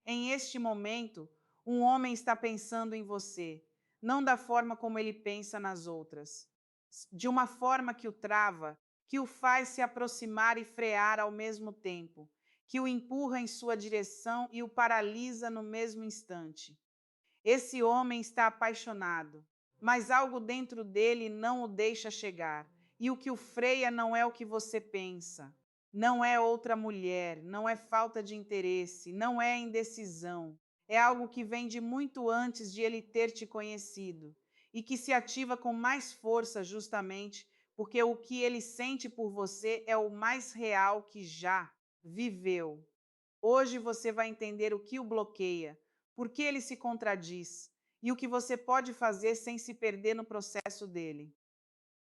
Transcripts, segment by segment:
Em este momento, um homem está pensando em você, não da forma como ele pensa nas outras, de uma forma que o trava, que o faz se aproximar e frear ao mesmo tempo, que o empurra em sua direção e o paralisa no mesmo instante. Esse homem está apaixonado, mas algo dentro dele não o deixa chegar. E o que o freia não é o que você pensa, não é outra mulher, não é falta de interesse, não é indecisão. É algo que vem de muito antes de ele ter te conhecido e que se ativa com mais força justamente porque o que ele sente por você é o mais real que já viveu. Hoje você vai entender o que o bloqueia, por que ele se contradiz e o que você pode fazer sem se perder no processo dele.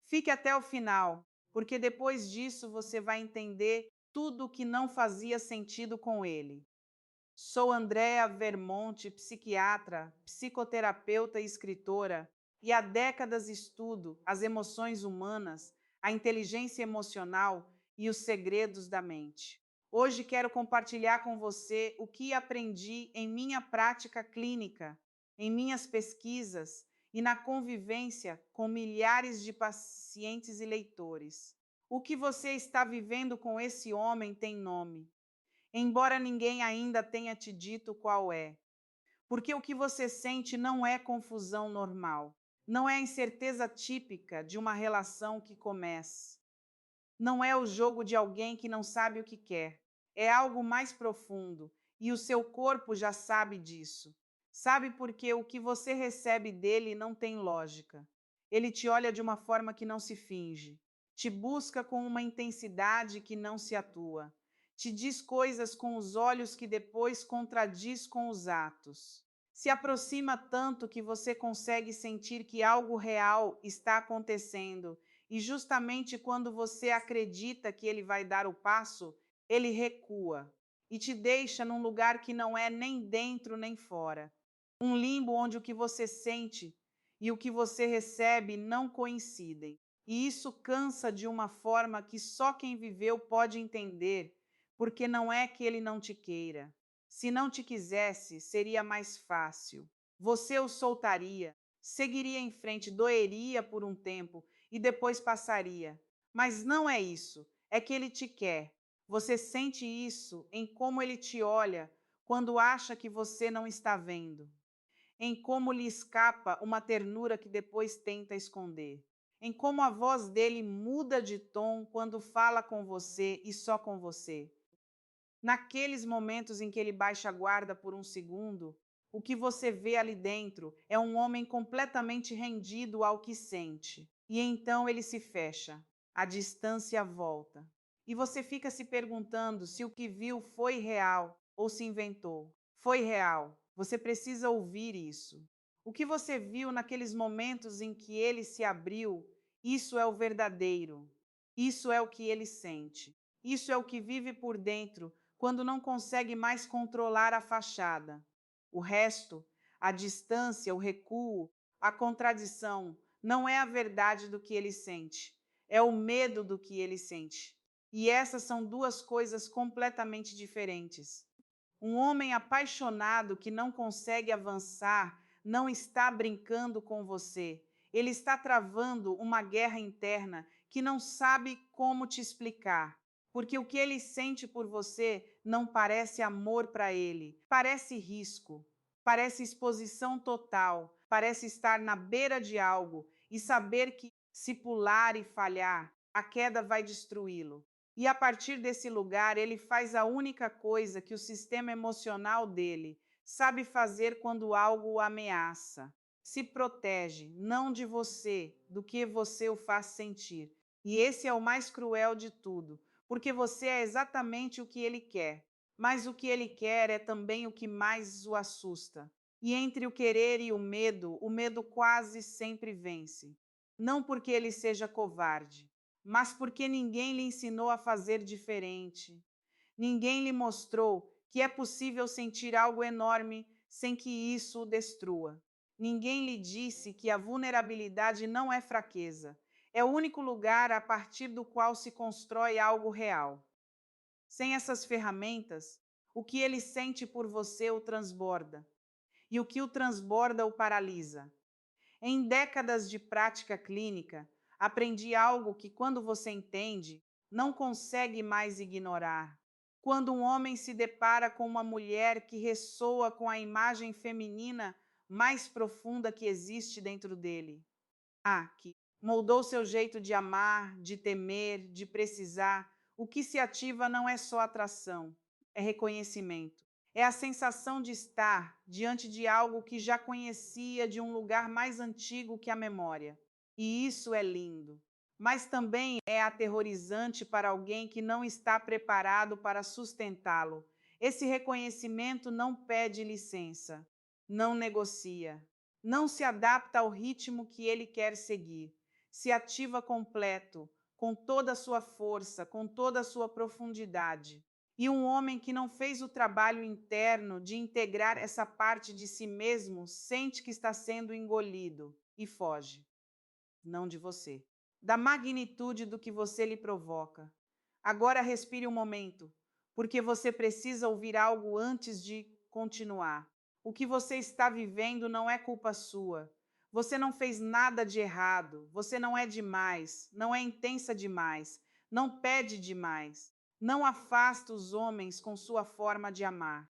Fique até o final, porque depois disso você vai entender tudo o que não fazia sentido com ele. Sou Andrea Vermonte, psiquiatra, psicoterapeuta e escritora, e há décadas estudo as emoções humanas, a inteligência emocional e os segredos da mente. Hoje quero compartilhar com você o que aprendi em minha prática clínica, em minhas pesquisas e na convivência com milhares de pacientes e leitores. O que você está vivendo com esse homem tem nome, embora ninguém ainda tenha te dito qual é. Porque o que você sente não é confusão normal, não é a incerteza típica de uma relação que começa, não é o jogo de alguém que não sabe o que quer. É algo mais profundo e o seu corpo já sabe disso. Sabe porque o que você recebe dele não tem lógica. Ele te olha de uma forma que não se finge, te busca com uma intensidade que não se atua, te diz coisas com os olhos que depois contradiz com os atos. Se aproxima tanto que você consegue sentir que algo real está acontecendo e justamente quando você acredita que ele vai dar o passo, ele recua e te deixa num lugar que não é nem dentro nem fora. Um limbo onde o que você sente e o que você recebe não coincidem. E isso cansa de uma forma que só quem viveu pode entender, porque não é que ele não te queira. Se não te quisesse, seria mais fácil. Você o soltaria, seguiria em frente, doeria por um tempo e depois passaria. Mas não é isso, é que ele te quer. Você sente isso em como ele te olha quando acha que você não está vendo, em como lhe escapa uma ternura que depois tenta esconder, em como a voz dele muda de tom quando fala com você e só com você. Naqueles momentos em que ele baixa a guarda por um segundo, o que você vê ali dentro é um homem completamente rendido ao que sente. E então ele se fecha, a distância volta. E você fica se perguntando se o que viu foi real ou se inventou. Foi real. Você precisa ouvir isso. O que você viu naqueles momentos em que ele se abriu, isso é o verdadeiro. Isso é o que ele sente. Isso é o que vive por dentro quando não consegue mais controlar a fachada. O resto, a distância, o recuo, a contradição, não é a verdade do que ele sente, é o medo do que ele sente. E essas são duas coisas completamente diferentes. Um homem apaixonado que não consegue avançar não está brincando com você. Ele está travando uma guerra interna que não sabe como te explicar. Porque o que ele sente por você não parece amor para ele, parece risco, parece exposição total, parece estar na beira de algo e saber que, se pular e falhar, a queda vai destruí-lo. E a partir desse lugar, ele faz a única coisa que o sistema emocional dele sabe fazer quando algo o ameaça. Se protege, não de você, do que você o faz sentir. E esse é o mais cruel de tudo, porque você é exatamente o que ele quer. Mas o que ele quer é também o que mais o assusta. E entre o querer e o medo quase sempre vence. Não porque ele seja covarde, mas porque ninguém lhe ensinou a fazer diferente. Ninguém lhe mostrou que é possível sentir algo enorme sem que isso o destrua. Ninguém lhe disse que a vulnerabilidade não é fraqueza. É o único lugar a partir do qual se constrói algo real. Sem essas ferramentas, O que ele sente por você o transborda, e o que o transborda o paralisa. Em décadas de prática clínica, aprendi algo que, quando você entende, não consegue mais ignorar. Quando um homem se depara com uma mulher que ressoa com a imagem feminina mais profunda que existe dentro dele, que moldou seu jeito de amar, de temer, de precisar, o que se ativa não é só atração, é reconhecimento. É a sensação de estar diante de algo que já conhecia de um lugar mais antigo que a memória. E isso é lindo. Mas também é aterrorizante para alguém que não está preparado para sustentá-lo. Esse reconhecimento não pede licença, não negocia, não se adapta ao ritmo que ele quer seguir. Se ativa completo, com toda a sua força, com toda a sua profundidade. E um homem que não fez o trabalho interno de integrar essa parte de si mesmo sente que está sendo engolido e foge, não de você, da magnitude do que você lhe provoca. Agora respire um momento, porque você precisa ouvir algo antes de continuar. O que você está vivendo não é culpa sua. Você não fez nada de errado. Você não é demais, não é intensa demais, não pede demais. Não afasta os homens com sua forma de amar.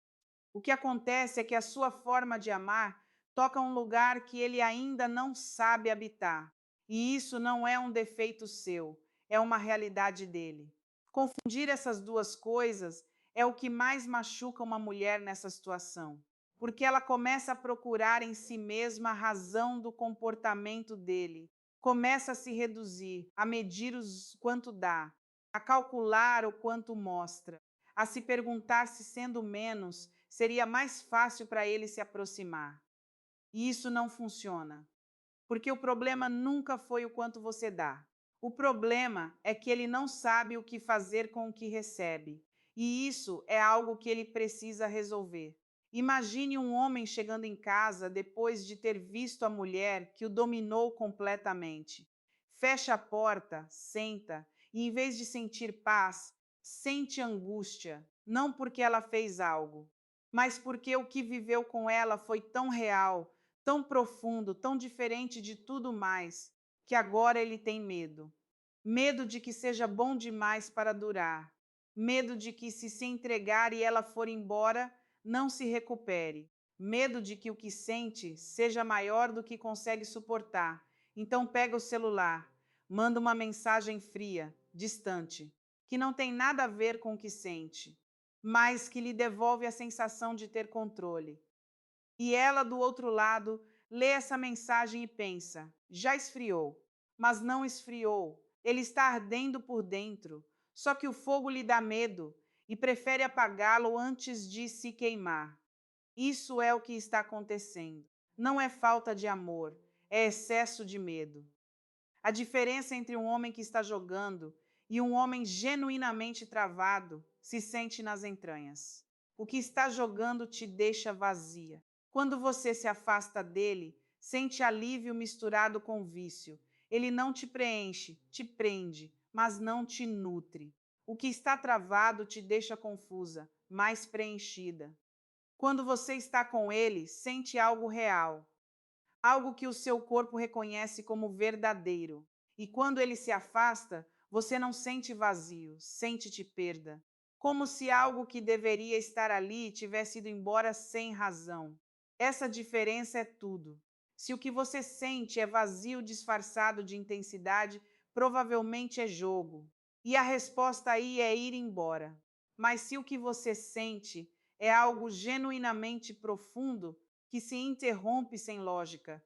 O que acontece é que a sua forma de amar toca um lugar que ele ainda não sabe habitar. E isso não é um defeito seu, é uma realidade dele. Confundir essas duas coisas é o que mais machuca uma mulher nessa situação, porque ela começa a procurar em si mesma a razão do comportamento dele, começa a se reduzir, a medir quanto dá, a calcular o quanto mostra, a se perguntar se, sendo menos, seria mais fácil para ele se aproximar. E isso não funciona, porque o problema nunca foi o quanto você dá. O problema é que ele não sabe o que fazer com o que recebe, e isso é algo que ele precisa resolver. Imagine um homem chegando em casa depois de ter visto a mulher que o dominou completamente. Fecha a porta, senta, e em vez de sentir paz, sente angústia, não porque ela fez algo, mas porque o que viveu com ela foi tão real, tão profundo, tão diferente de tudo mais, que agora ele tem medo. Medo de que seja bom demais para durar. Medo de que, se entregar e ela for embora, não se recupere. Medo de que o que sente seja maior do que consegue suportar. Então pega o celular, manda uma mensagem fria, distante, que não tem nada a ver com o que sente, mas que lhe devolve a sensação de ter controle. E ela, do outro lado, lê essa mensagem e pensa: já esfriou. Mas não esfriou. Ele está ardendo por dentro. Só que o fogo lhe dá medo e prefere apagá-lo antes de se queimar. Isso é o que está acontecendo. Não é falta de amor, é excesso de medo. A diferença entre um homem que está jogando e um homem genuinamente travado se sente nas entranhas. O que está jogando te deixa vazia. Quando você se afasta dele, sente alívio misturado com vício. Ele não te preenche, te prende, mas não te nutre. O que está travado te deixa confusa, mais preenchida. Quando você está com ele, sente algo real, algo que o seu corpo reconhece como verdadeiro. E quando ele se afasta, você não sente vazio, sente-te perda, como se algo que deveria estar ali tivesse ido embora sem razão. Essa diferença é tudo. Se o que você sente é vazio disfarçado de intensidade, provavelmente é jogo. E a resposta aí é ir embora. Mas se o que você sente é algo genuinamente profundo, que se interrompe sem lógica,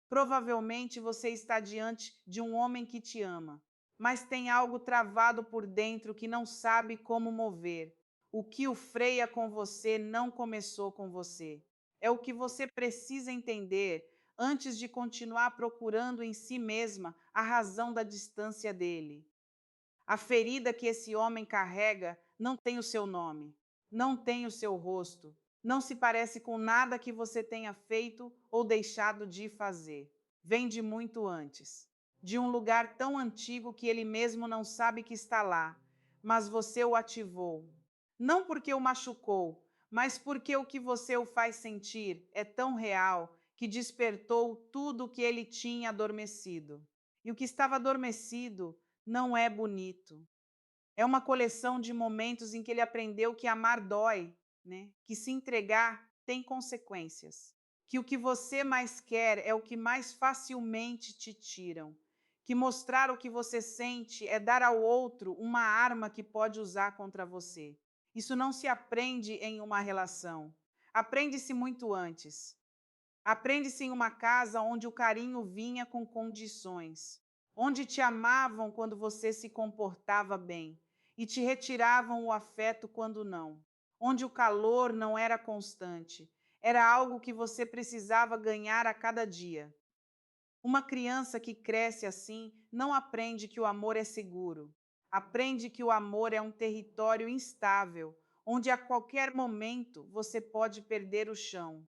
provavelmente você está diante de um homem que te ama, mas tem algo travado por dentro que não sabe como mover. O que o freia com você não começou com você. É o que você precisa entender antes de continuar procurando em si mesma a razão da distância dele. A ferida que esse homem carrega não tem o seu nome, não tem o seu rosto, não se parece com nada que você tenha feito ou deixado de fazer. Vem de muito antes, de um lugar tão antigo que ele mesmo não sabe que está lá, mas você o ativou. Não porque o machucou, mas porque o que você o faz sentir é tão real que despertou tudo o que ele tinha adormecido. E o que estava adormecido não é bonito. É uma coleção de momentos em que ele aprendeu que amar dói, né? Que se entregar tem consequências. Que o que você mais quer é o que mais facilmente te tiram. Que mostrar o que você sente é dar ao outro uma arma que pode usar contra você. Isso não se aprende em uma relação. Aprende-se muito antes. Aprende-se em uma casa onde o carinho vinha com condições, onde te amavam quando você se comportava bem e te retiravam o afeto quando não, onde o calor não era constante, era algo que você precisava ganhar a cada dia. Uma criança que cresce assim não aprende que o amor é seguro, aprende que o amor é um território instável, onde a qualquer momento você pode perder o chão.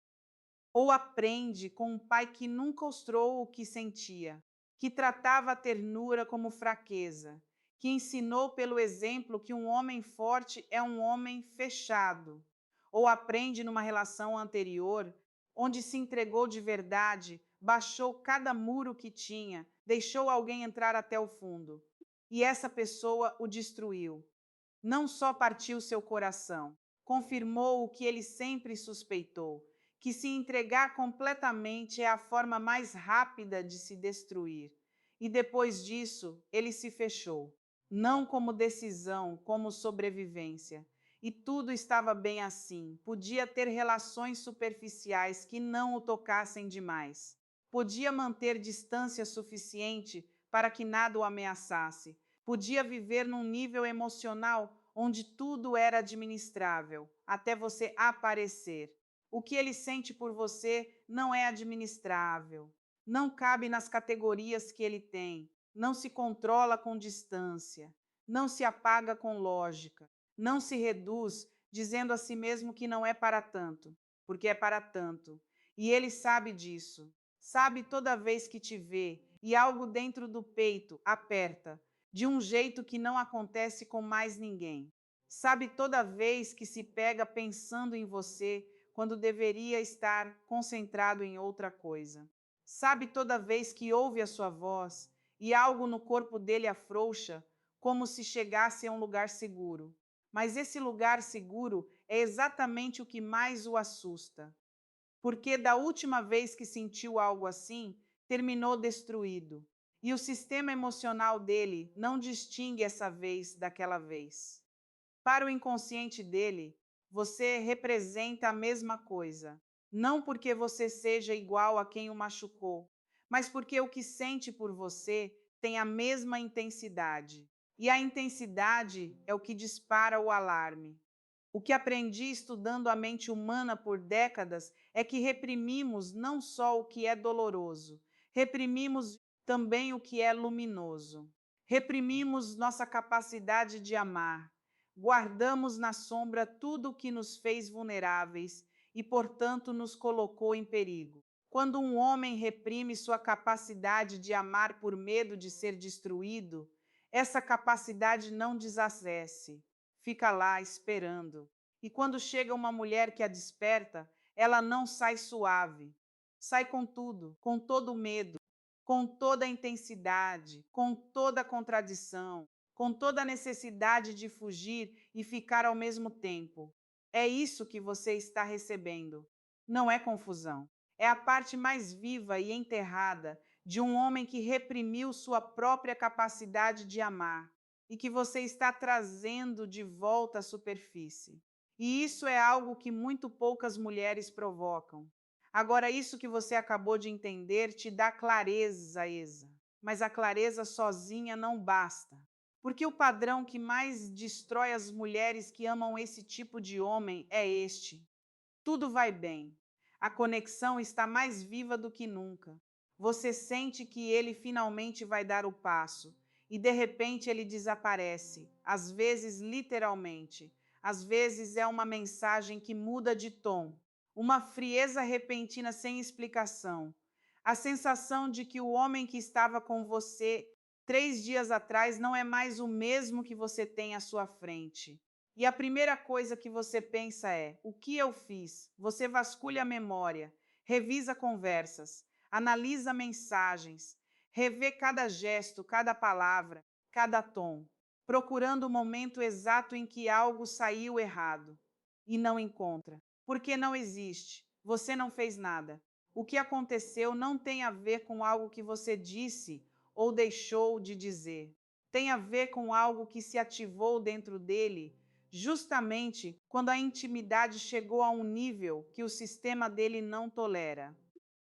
Ou aprende com um pai que nunca mostrou o que sentia, que tratava a ternura como fraqueza, que ensinou pelo exemplo que um homem forte é um homem fechado. Ou aprende numa relação anterior, onde se entregou de verdade, baixou cada muro que tinha, deixou alguém entrar até o fundo. E essa pessoa o destruiu. Não só partiu seu coração, confirmou o que ele sempre suspeitou, que se entregar completamente é a forma mais rápida de se destruir. E depois disso, ele se fechou, não como decisão, como sobrevivência. E tudo estava bem assim. Podia ter relações superficiais que não o tocassem demais. Podia manter distância suficiente para que nada o ameaçasse. Podia viver num nível emocional onde tudo era administrável, até você aparecer. O que ele sente por você não é administrável, não cabe nas categorias que ele tem, não se controla com distância, não se apaga com lógica, não se reduz dizendo a si mesmo que não é para tanto, porque é para tanto. E ele sabe disso, sabe toda vez que te vê e algo dentro do peito aperta, de um jeito que não acontece com mais ninguém. Sabe toda vez que se pega pensando em você quando deveria estar concentrado em outra coisa. Sabe toda vez que ouve a sua voz e algo no corpo dele afrouxa, como se chegasse a um lugar seguro. Mas esse lugar seguro é exatamente o que mais o assusta. Porque da última vez que sentiu algo assim, terminou destruído. E o sistema emocional dele não distingue essa vez daquela vez. Para o inconsciente dele, você representa a mesma coisa. Não porque você seja igual a quem o machucou, mas porque o que sente por você tem a mesma intensidade. E a intensidade é o que dispara o alarme. O que aprendi estudando a mente humana por décadas é que reprimimos não só o que é doloroso, reprimimos também o que é luminoso. Reprimimos nossa capacidade de amar, guardamos na sombra tudo o que nos fez vulneráveis e, portanto, nos colocou em perigo. Quando um homem reprime sua capacidade de amar por medo de ser destruído, essa capacidade não desacesse, fica lá esperando. E quando chega uma mulher que a desperta, ela não sai suave, sai com tudo, com todo o medo, com toda a intensidade, com toda a contradição, com toda a necessidade de fugir e ficar ao mesmo tempo. É isso que você está recebendo. Não é confusão. É a parte mais viva e enterrada de um homem que reprimiu sua própria capacidade de amar e que você está trazendo de volta à superfície. E isso é algo que muito poucas mulheres provocam. Agora, isso que você acabou de entender te dá clareza, Esa. Mas a clareza sozinha não basta. Porque o padrão que mais destrói as mulheres que amam esse tipo de homem é este. Tudo vai bem. A conexão está mais viva do que nunca. Você sente que ele finalmente vai dar o passo e de repente ele desaparece, às vezes literalmente, às vezes é uma mensagem que muda de tom, uma frieza repentina sem explicação, a sensação de que o homem que estava com você 3 dias atrás não é mais o mesmo que você tem à sua frente. E a primeira coisa que você pensa é: o que eu fiz? Você vasculha a memória, revisa conversas, analisa mensagens, revê cada gesto, cada palavra, cada tom, procurando o momento exato em que algo saiu errado e não encontra. Porque não existe. Você não fez nada. O que aconteceu não tem a ver com algo que você disse ou deixou de dizer. Tem a ver com algo que se ativou dentro dele justamente quando a intimidade chegou a um nível que o sistema dele não tolera.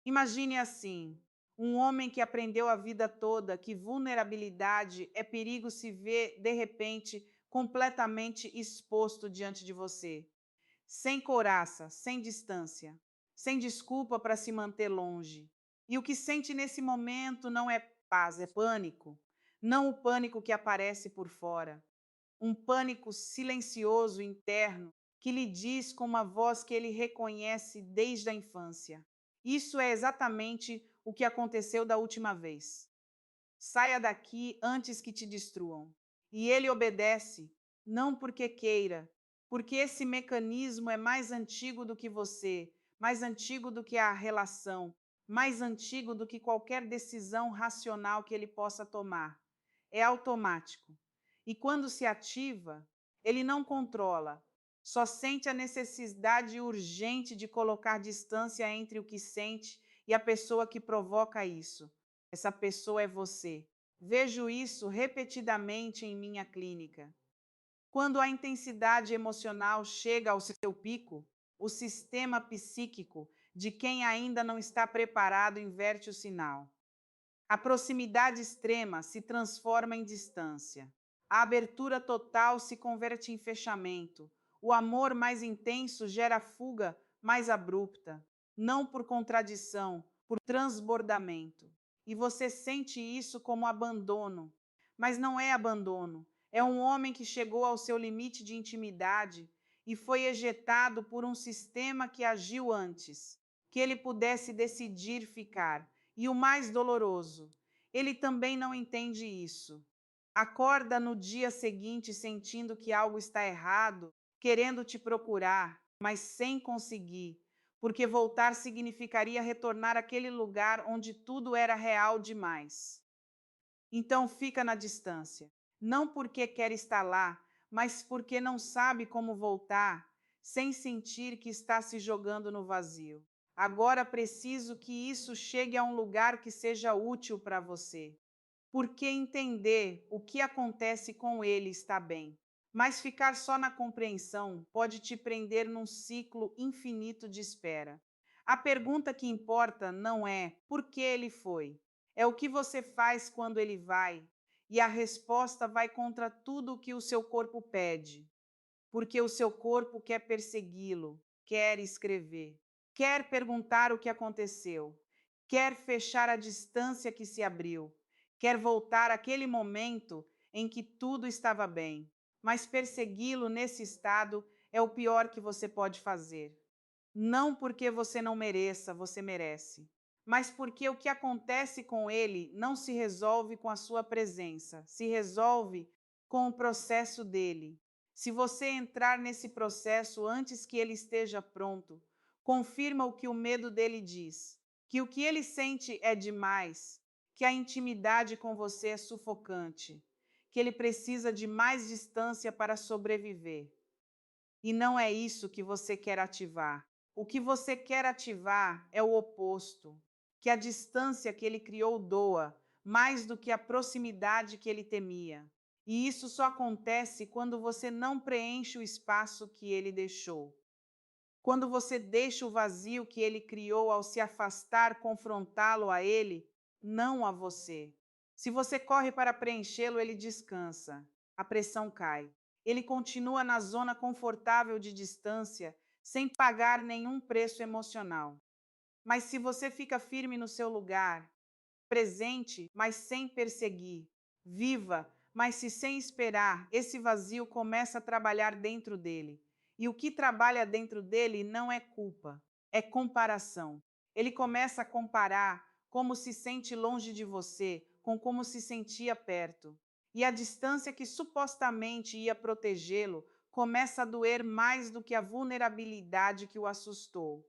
Imagine assim: um homem que aprendeu a vida toda que vulnerabilidade é perigo se ver, de repente, completamente exposto diante de você, sem couraça, sem distância, sem desculpa para se manter longe. E o que sente nesse momento não é paz, é pânico. Não o pânico que aparece por fora, um pânico silencioso interno que lhe diz com uma voz que ele reconhece desde a infância: isso é exatamente o que aconteceu da última vez. Saia daqui antes que te destruam. E ele obedece, não porque queira, porque esse mecanismo é mais antigo do que você, mais antigo do que a relação, mais antigo do que qualquer decisão racional que ele possa tomar. É automático. E quando se ativa, ele não controla, só sente a necessidade urgente de colocar distância entre o que sente e a pessoa que provoca isso. Essa pessoa é você. Vejo isso repetidamente em minha clínica. Quando a intensidade emocional chega ao seu pico, o sistema psíquico de quem ainda não está preparado inverte o sinal. A proximidade extrema se transforma em distância. A abertura total se converte em fechamento. O amor mais intenso gera fuga mais abrupta, não por contradição, por transbordamento. E você sente isso como abandono. Mas não é abandono. É um homem que chegou ao seu limite de intimidade e foi ejetado por um sistema que agiu antes, que ele pudesse decidir ficar. E o mais doloroso, ele também não entende isso. Acorda no dia seguinte sentindo que algo está errado, querendo te procurar, mas sem conseguir, porque voltar significaria retornar àquele lugar onde tudo era real demais. Então fica na distância, não porque quer estar lá, mas porque não sabe como voltar, sem sentir que está se jogando no vazio. Agora preciso que isso chegue a um lugar que seja útil para você, porque entender o que acontece com ele está bem. Mas ficar só na compreensão pode te prender num ciclo infinito de espera. A pergunta que importa não é por que ele foi, é o que você faz quando ele vai, e a resposta vai contra tudo o que o seu corpo pede, porque o seu corpo quer persegui-lo, quer escrever, quer perguntar o que aconteceu, quer fechar a distância que se abriu, quer voltar àquele momento em que tudo estava bem. Mas persegui-lo nesse estado é o pior que você pode fazer. Não porque você não mereça, você merece, mas porque o que acontece com ele não se resolve com a sua presença, se resolve com o processo dele. Se você entrar nesse processo antes que ele esteja pronto, confirma o que o medo dele diz, que o que ele sente é demais, que a intimidade com você é sufocante, que ele precisa de mais distância para sobreviver. E não é isso que você quer ativar. O que você quer ativar é o oposto, que a distância que ele criou doa, mais do que a proximidade que ele temia. E isso só acontece quando você não preenche o espaço que ele deixou. Quando você deixa o vazio que ele criou ao se afastar, confrontá-lo a ele, não a você. Se você corre para preenchê-lo, ele descansa, a pressão cai. Ele continua na zona confortável de distância, sem pagar nenhum preço emocional. Mas se você fica firme no seu lugar, presente, mas sem perseguir, viva, mas se sem esperar, esse vazio começa a trabalhar dentro dele. E o que trabalha dentro dele não é culpa, é comparação. Ele começa a comparar como se sente longe de você com como se sentia perto. E a distância que supostamente ia protegê-lo começa a doer mais do que a vulnerabilidade que o assustou.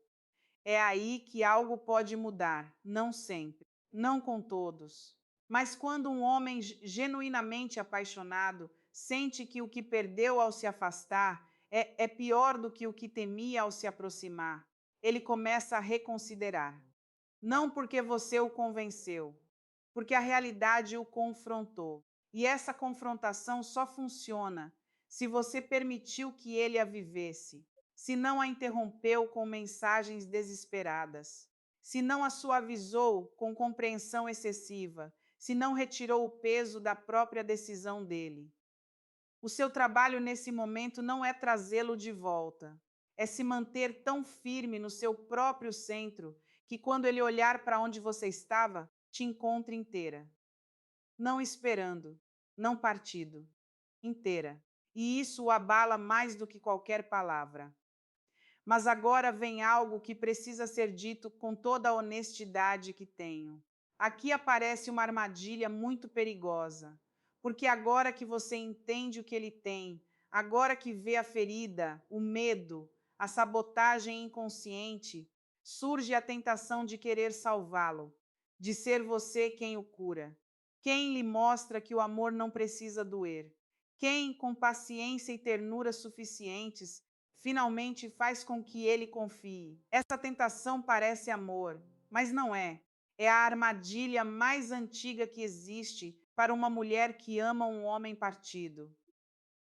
É aí que algo pode mudar, não sempre, não com todos. Mas quando um homem genuinamente apaixonado sente que o que perdeu ao se afastar é pior do que o que temia ao se aproximar, ele começa a reconsiderar. Não porque você o convenceu, porque a realidade o confrontou. E essa confrontação só funciona se você permitiu que ele a vivesse, se não a interrompeu com mensagens desesperadas, se não a suavizou com compreensão excessiva, se não retirou o peso da própria decisão dele. O seu trabalho nesse momento não é trazê-lo de volta, é se manter tão firme no seu próprio centro que quando ele olhar para onde você estava, te encontre inteira. Não esperando, não partido, inteira. E isso o abala mais do que qualquer palavra. Mas agora vem algo que precisa ser dito com toda a honestidade que tenho. Aqui aparece uma armadilha muito perigosa, porque agora que você entende o que ele tem, agora que vê a ferida, o medo, a sabotagem inconsciente, surge a tentação de querer salvá-lo, de ser você quem o cura, quem lhe mostra que o amor não precisa doer, quem, com paciência e ternura suficientes, finalmente faz com que ele confie. Essa tentação parece amor, mas não é. É a armadilha mais antiga que existe para uma mulher que ama um homem partido.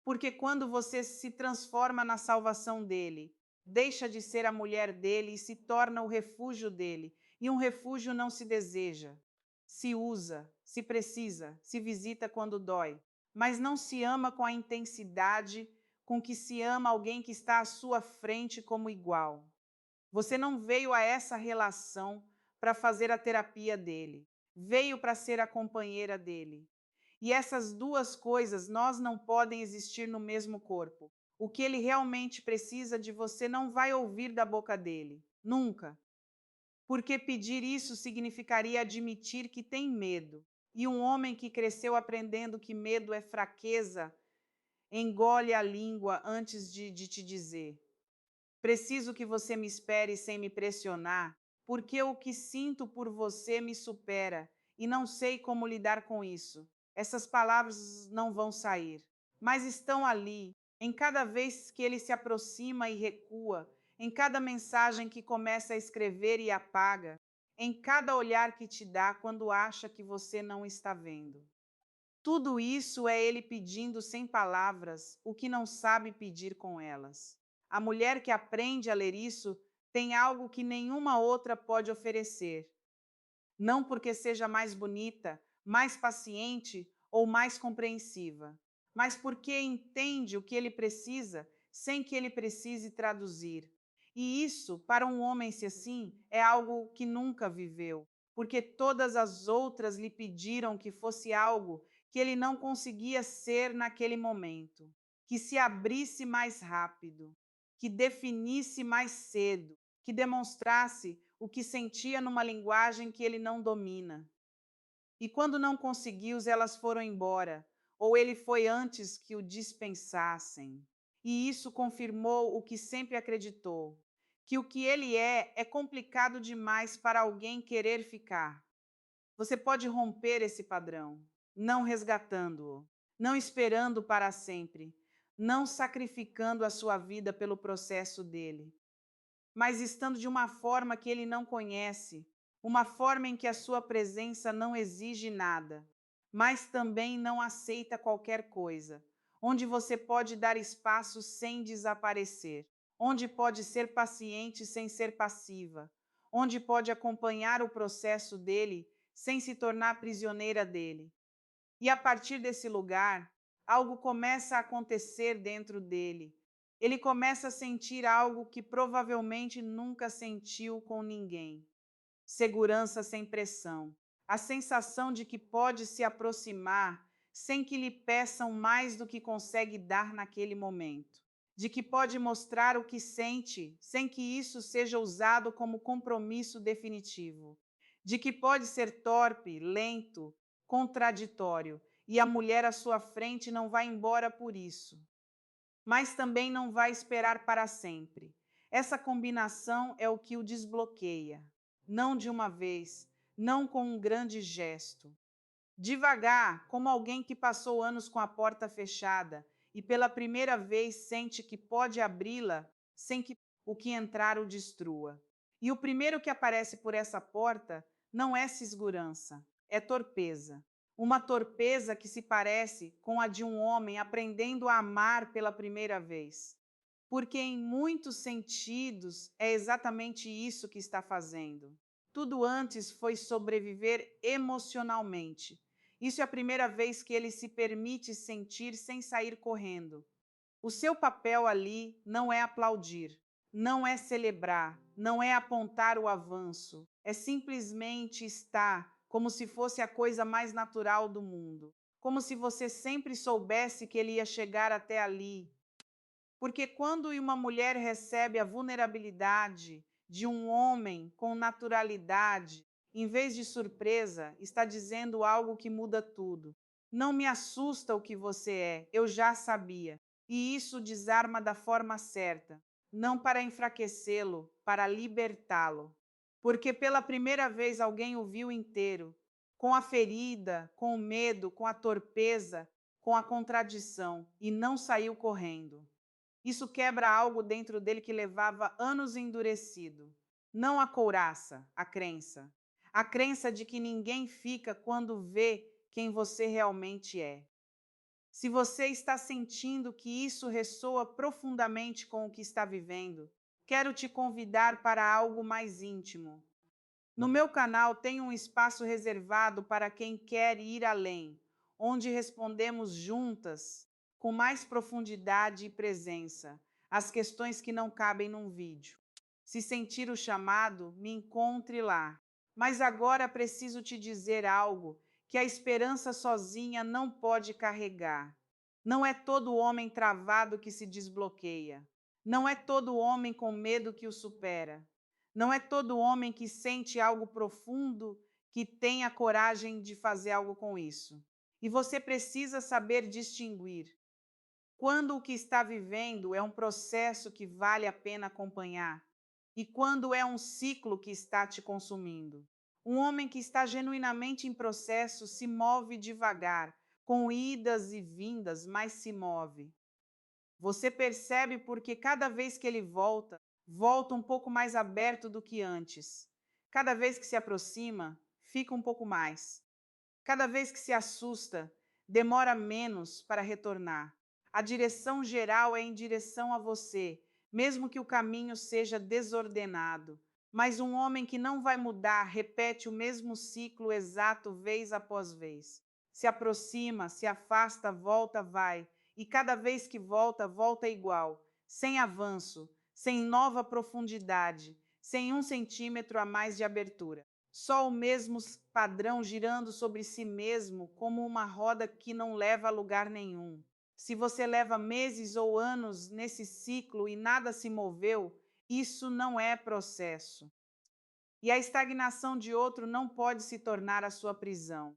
Porque quando você se transforma na salvação dele, deixa de ser a mulher dele e se torna o refúgio dele. E um refúgio não se deseja, se usa, se precisa, se visita quando dói, mas não se ama com a intensidade com que se ama alguém que está à sua frente como igual. Você não veio a essa relação para fazer a terapia dele, veio para ser a companheira dele. E essas duas coisas nós não podem existir no mesmo corpo. O que ele realmente precisa de você não vai ouvir da boca dele, nunca. Porque pedir isso significaria admitir que tem medo. E um homem que cresceu aprendendo que medo é fraqueza, engole a língua antes de te dizer: preciso que você me espere sem me pressionar, porque o que sinto por você me supera e não sei como lidar com isso. Essas palavras não vão sair, mas estão ali, em cada vez que ele se aproxima e recua, em cada mensagem que começa a escrever e apaga, em cada olhar que te dá quando acha que você não está vendo. Tudo isso é ele pedindo sem palavras o que não sabe pedir com elas. A mulher que aprende a ler isso tem algo que nenhuma outra pode oferecer. Não porque seja mais bonita, mais paciente ou mais compreensiva, mas porque entende o que ele precisa sem que ele precise traduzir. E isso, para um homem se assim, é algo que nunca viveu, porque todas as outras lhe pediram que fosse algo que ele não conseguia ser naquele momento, que se abrisse mais rápido, que definisse mais cedo, que demonstrasse o que sentia numa linguagem que ele não domina. E quando não conseguiu, elas foram embora, ou ele foi antes que o dispensassem. E isso confirmou o que sempre acreditou, que o que ele é complicado demais para alguém querer ficar. Você pode romper esse padrão, não resgatando-o, não esperando para sempre, não sacrificando a sua vida pelo processo dele, mas estando de uma forma que ele não conhece, uma forma em que a sua presença não exige nada, mas também não aceita qualquer coisa, onde você pode dar espaço sem desaparecer, onde pode ser paciente sem ser passiva, onde pode acompanhar o processo dele sem se tornar prisioneira dele. E a partir desse lugar, algo começa a acontecer dentro dele. Ele começa a sentir algo que provavelmente nunca sentiu com ninguém. Segurança sem pressão. A sensação de que pode se aproximar sem que lhe peçam mais do que consegue dar naquele momento. De que pode mostrar o que sente sem que isso seja usado como compromisso definitivo. De que pode ser torpe, lento, contraditório, e a mulher à sua frente não vai embora por isso. mas também não vai esperar para sempre. Essa combinação é o que o desbloqueia. Não de uma vez, não com um grande gesto. Devagar, como alguém que passou anos com a porta fechada e pela primeira vez sente que pode abri-la sem que o que entrar o destrua. E o primeiro que aparece por essa porta não é segurança, é torpeza. Uma torpeza que se parece com a de um homem aprendendo a amar pela primeira vez. Porque em muitos sentidos é exatamente isso que está fazendo. Tudo antes foi sobreviver emocionalmente. Isso é a primeira vez que ele se permite sentir sem sair correndo. O seu papel ali não é aplaudir, não é celebrar, não é apontar o avanço, é simplesmente estar como se fosse a coisa mais natural do mundo, como se você sempre soubesse que ele ia chegar até ali. Porque quando uma mulher recebe a vulnerabilidade de um homem com naturalidade, em vez de surpresa, está dizendo algo que muda tudo. Não me assusta o que você é, eu já sabia. E isso desarma da forma certa, não para enfraquecê-lo, para libertá-lo. Porque pela primeira vez alguém o viu inteiro, com a ferida, com o medo, com a torpeza, com a contradição, e não saiu correndo. Isso quebra algo dentro dele que levava anos endurecido. Não a couraça, a crença. A crença de que ninguém fica quando vê quem você realmente é. Se você está sentindo que isso ressoa profundamente com o que está vivendo, quero te convidar para algo mais íntimo. No meu canal tem um espaço reservado para quem quer ir além, onde respondemos juntas, com mais profundidade e presença, as questões que não cabem num vídeo. Se sentir o chamado, me encontre lá. Mas agora preciso te dizer algo que a esperança sozinha não pode carregar. Não é todo homem travado que se desbloqueia. Não é todo homem com medo que o supera. Não é todo homem que sente algo profundo que tem a coragem de fazer algo com isso. E você precisa saber distinguir quando o que está vivendo é um processo que vale a pena acompanhar e quando é um ciclo que está te consumindo. Um homem que está genuinamente em processo se move devagar, com idas e vindas, mas se move. Você percebe porque cada vez que ele volta, volta um pouco mais aberto do que antes. Cada vez que se aproxima, fica um pouco mais. Cada vez que se assusta, demora menos para retornar. A direção geral é em direção a você, mesmo que o caminho seja desordenado. Mas um homem que não vai mudar repete o mesmo ciclo exato vez após vez. Se aproxima, se afasta, volta, vai. E cada vez que volta, volta igual, sem avanço, sem nova profundidade, sem 1 centímetro a mais de abertura. Só o mesmo padrão girando sobre si mesmo como uma roda que não leva a lugar nenhum. Se você leva meses ou anos nesse ciclo e nada se moveu, isso não é processo. E a estagnação de outro não pode se tornar a sua prisão.